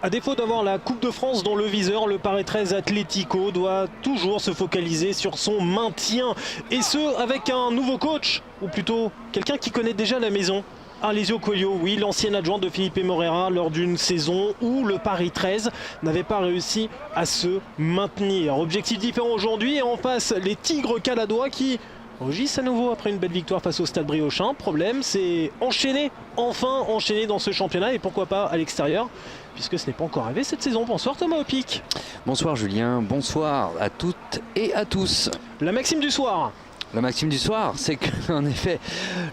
À défaut d'avoir la Coupe de France dans le viseur, le Paris 13 Atlético doit toujours se focaliser sur son maintien. Et ce, avec un nouveau coach, ou plutôt quelqu'un qui connaît déjà la maison. Arlésio Coelho, oui, l'ancien adjoint de Felipe Moreira lors d'une saison où le Paris 13 n'avait pas réussi à se maintenir. Objectif différent aujourd'hui et en face les Tigres caladois qui rugissent à nouveau après une belle victoire face au Stade Briochin. Problème, c'est enchaîner, enfin enchaîner dans ce championnat et pourquoi pas à l'extérieur, puisque ce n'est pas encore arrivé cette saison. Bonsoir Thomas Opic. Bonsoir Julien, bonsoir à toutes et à tous. La maxime du soir. La maxime du soir, c'est qu'en effet,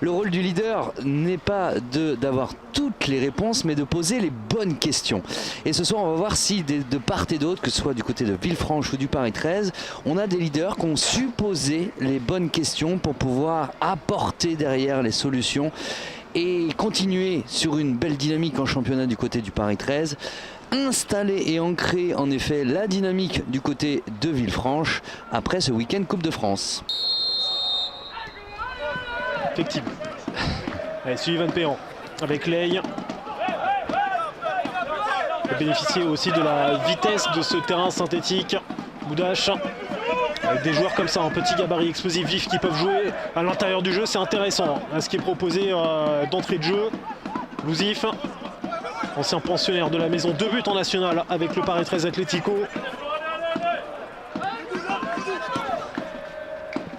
le rôle du leader n'est pas d'avoir toutes les réponses, mais de poser les bonnes questions. Et ce soir, on va voir si de part et d'autre, que ce soit du côté de Villefranche ou du Paris 13, on a des leaders qui ont su poser les bonnes questions pour pouvoir apporter derrière les solutions et continuer sur une belle dynamique en championnat du côté du Paris 13. Installer et ancrer en effet la dynamique du côté de Villefranche après ce week-end Coupe de France. Effectivement. Allez, Sullivan Péan avec Ley. Il a bénéficié aussi de la vitesse de ce terrain synthétique. Boudache. Avec des joueurs comme ça, un petit gabarit explosif vif qui peuvent jouer à l'intérieur du jeu, c'est intéressant hein, ce qui est proposé d'entrée de jeu. Louzif, ancien pensionnaire de la maison, 2 buts en national avec le Paris 13 Atlético.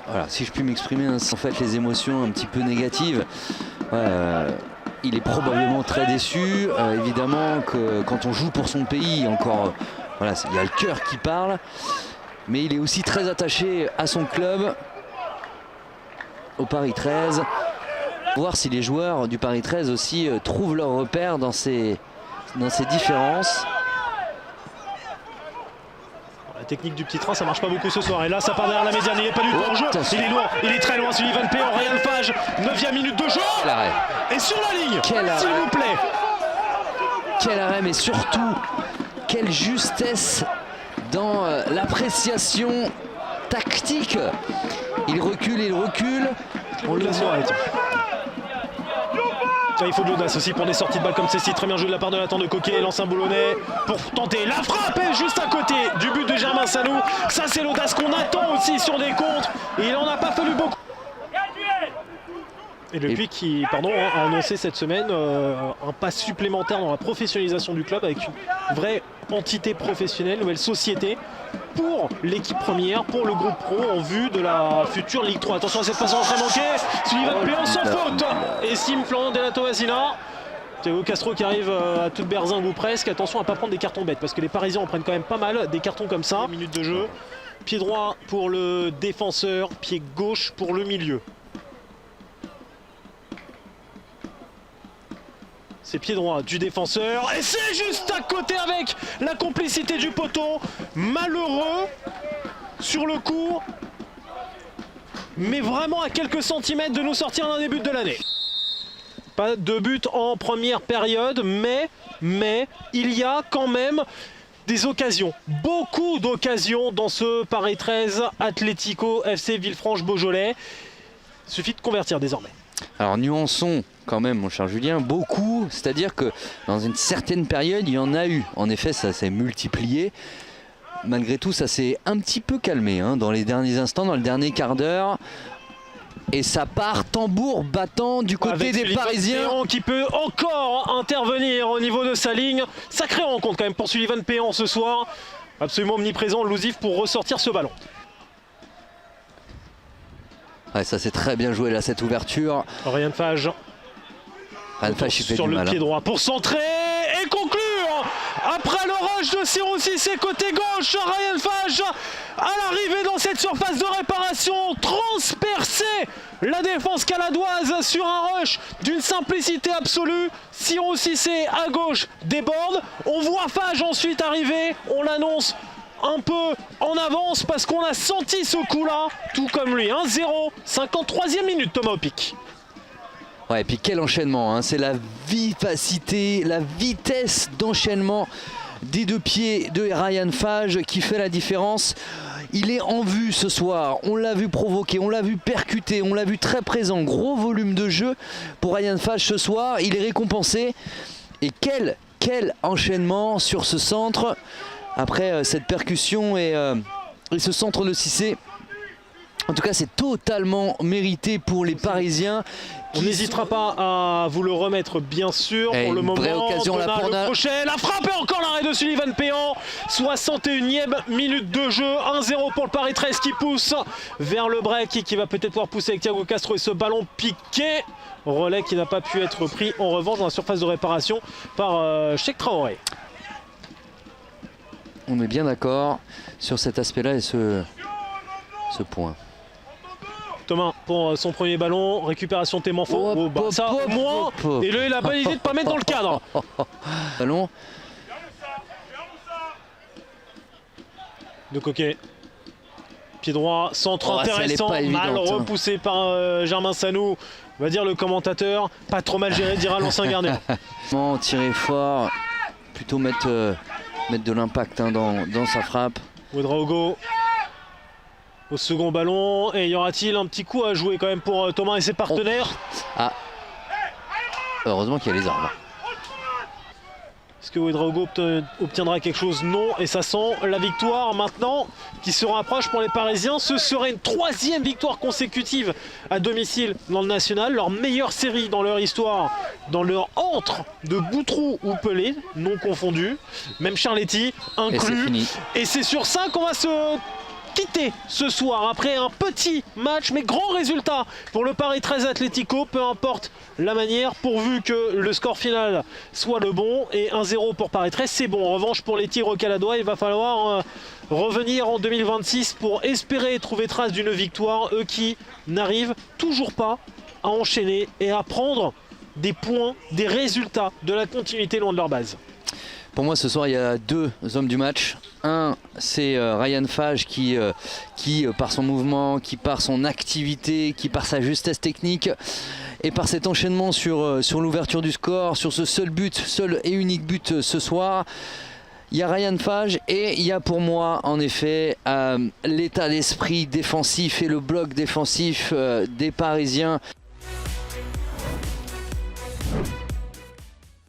Voilà, si je puis m'exprimer, en fait les émotions un petit peu négatives. Il est probablement très déçu. Évidemment que quand on joue pour son pays, encore, voilà, il y a le cœur qui parle. Mais il est aussi très attaché à son club, au Paris 13. Voir si les joueurs du Paris 13 aussi trouvent leur repère dans ces différences. La technique du petit train, ça marche pas beaucoup ce soir. Et là, ça part derrière la médiane. Il n'est pas du tout en jeu. Il est loin. Il est très loin. Sullivan Péan, Ryan Fage. 9e minute de jeu. Quel arrêt. Et sur la ligne, s'il vous plaît. Quel arrêt, mais surtout, quelle justesse dans l'appréciation tactique. Il recule. On le voit. Il faut de l'audace aussi pour des sorties de balles comme celle-ci. Très bien joué de la part de Nathan de Coquet, l'ancien boulonnais, pour tenter la frappe juste à côté du but de Germain Salou. Ça, c'est l'audace qu'on attend aussi sur des contres. Et il n'en a pas fallu beaucoup. Et le Puy qui a annoncé cette semaine un pas supplémentaire dans la professionnalisation du club avec une vraie entité professionnelle, nouvelle société pour l'équipe première, pour le groupe pro en vue de la future Ligue 3. Attention à cette façon très manquée. Sullivan Péan sans faute. Et Sim Florent Delato Asina. Théo Castro qui arrive à toute berzingue ou presque. Attention à ne pas prendre des cartons bêtes parce que les Parisiens en prennent quand même pas mal des cartons comme ça. Minute de jeu. Pied droit pour le défenseur, pied gauche pour le milieu. C'est pied droit du défenseur et c'est juste à côté avec la complicité du poteau. Malheureux sur le coup, mais vraiment à quelques centimètres de nous sortir l'un des buts de l'année. Pas de but en première période, mais il y a quand même des occasions, beaucoup d'occasions dans ce Paris 13 Atlético FC Villefranche-Beaujolais. Il suffit de convertir désormais. Alors nuançons quand même mon cher Julien, beaucoup, c'est-à-dire que dans une certaine période il y en a eu, en effet ça s'est multiplié, malgré tout ça s'est un petit peu calmé hein, dans les derniers instants, dans le dernier quart d'heure, et ça part tambour battant du côté avec des Parisiens. Péan qui peut encore intervenir au niveau de sa ligne, sacrée rencontre quand même pour Sullivan Péan ce soir, absolument omniprésent Louzif pour ressortir ce ballon. Ouais, ça c'est très bien joué là cette ouverture. Ryan Fage. Sur le pied droit pour centrer et conclure. Après le rush de Siro Cissé côté gauche, Ryan Fage à l'arrivée dans cette surface de réparation, transpercer la défense caladoise sur un rush d'une simplicité absolue. Siro Cissé à gauche déborde, on voit Fage ensuite arriver, on l'annonce un peu en avance parce qu'on a senti ce coup-là, tout comme lui. 1-0, 53e minute, Thomas Opic. Ouais, et puis quel enchaînement, hein. C'est la vivacité, la vitesse d'enchaînement des deux pieds de Ryan Fage qui fait la différence. Il est en vue ce soir, on l'a vu provoquer, on l'a vu percuter, on l'a vu très présent, gros volume de jeu pour Ryan Fage ce soir, il est récompensé. Et quel quel enchaînement sur ce centre après cette percussion et ce centre de Cissé. En tout cas, c'est totalement mérité pour les Parisiens. On n'hésitera pas à vous le remettre, bien sûr. Et pour le moment, vraie occasion là pour le crochet, la frappe et encore l'arrêt de Sullivan Péan. 61e minute de jeu, 1-0 pour le Paris 13 qui pousse vers le break et qui va peut-être pouvoir pousser avec Thiago Castro et ce ballon piqué. Relais qui n'a pas pu être pris en revanche dans la surface de réparation par Cheikh Traoré. On est bien d'accord sur cet aspect-là et ce point. Thomas pour son premier ballon, récupération Témanfo. Ça au moins. Et là, il a la bonne idée de ne pas mettre dans le cadre. Ballon. De Coquet. Pied droit, centre intéressant, mal repoussé par Germain Sanou. On va dire le commentateur, pas trop mal géré, dira l'ancien gardien. Tirer fort, plutôt mettre de l'impact dans sa frappe. Ouedraogo au second ballon, et y aura-t-il un petit coup à jouer quand même pour Thomas et ses partenaires? Ah, heureusement qu'il y a les armes. Est-ce que Ouedraogo obtiendra quelque chose? Non, et ça sent la victoire maintenant qui se rapproche pour les Parisiens. Ce serait une 3e victoire consécutive à domicile dans le national, leur meilleure série dans leur histoire, dans leur antre de Boutroux ou Pelé, non confondus, même Charletti inclus. Et c'est sur ça qu'on va se quitter ce soir après un petit match mais grand résultat pour le Paris 13 Atlético, peu importe la manière pourvu que le score final soit le bon, et 1-0 pour Paris 13 c'est bon. En revanche pour les Tigres caladois il va falloir revenir en 2026 pour espérer trouver trace d'une victoire, eux qui n'arrivent toujours pas à enchaîner et à prendre des points, des résultats, de la continuité loin de leur base. Pour moi ce soir il y a 2 hommes du match. Un, c'est Ryan Fage qui par son mouvement, qui par son activité, qui par sa justesse technique et par cet enchaînement sur l'ouverture du score, sur ce seul et unique but ce soir. Il y a Ryan Fage et il y a pour moi en effet l'état d'esprit défensif et le bloc défensif des Parisiens.